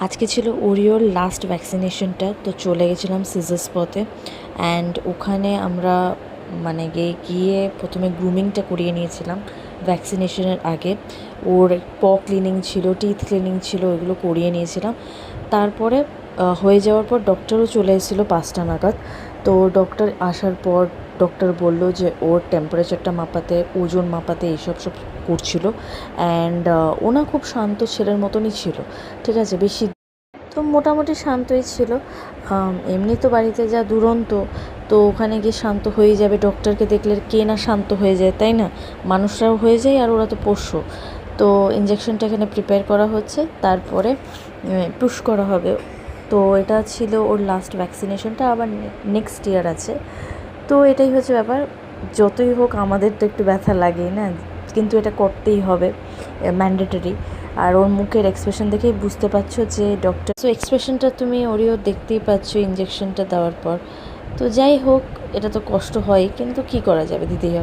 আজকে ছিল ওরিওর লাস্ট ভ্যাকসিনেশনটা, তো চলে গেছিলাম সিজার স্পটে। অ্যান্ড ওখানে আমরা গিয়ে প্রথমে গ্রুমিংটা করিয়ে নিয়েছিলাম ভ্যাকসিনেশনের আগে। ওর ক্লিনিং ছিল, টিথ ক্লিনিং ছিল, ওইগুলো করিয়ে নিয়েছিলাম। তারপরে হয়ে যাওয়ার পর ডক্টরও চলে এসেছিলো 5টা নাগাদ। তো ডক্টর আসার পর ডক্টর বলল যে ওর টেম্পারেচারটা মাপাতে, ওজন মাপাতে, এইসব করছিল। অ্যান্ড ওনা খুব শান্ত ছেলের মতনই ছিল, ঠিক আছে, বেশি তো মোটামুটি শান্তই ছিল। এমনি তো বাড়িতে যা দুরন্ত, তো ওখানে গিয়ে শান্ত হয়ে যাবে। ডক্টরকে দেখলে কে না শান্ত হয়ে যায়, তাই না? মানুষরাও হয়ে যায়, আর ওরা তো পোষ্য। তো ইঞ্জেকশনটা এখানে প্রিপেয়ার করা হচ্ছে, তারপরে পুশ করা হবে। তো এটা ছিল ওর লাস্ট ভ্যাকসিনেশনটা, আবার নেক্সট ইয়ার আছে। তো এটাই হচ্ছে ব্যাপার। যতই হোক আমাদের তো একটু ব্যথা লাগেই না, কিন্তু এটা করতেই হবে, ম্যান্ডেটরি। আর ওর মুখের এক্সপ্রেশন দেখেই বুঝতে পারছো যে ডক্টর, সো এক্সপ্রেশনটা তুমি ওরিও দেখতেই পাচ্ছ ইঞ্জেকশনটা দেওয়ার পর। তো যাই হোক, এটা তো কষ্ট হয়, কিন্তু কি করা যাবে, দিতেই হবে।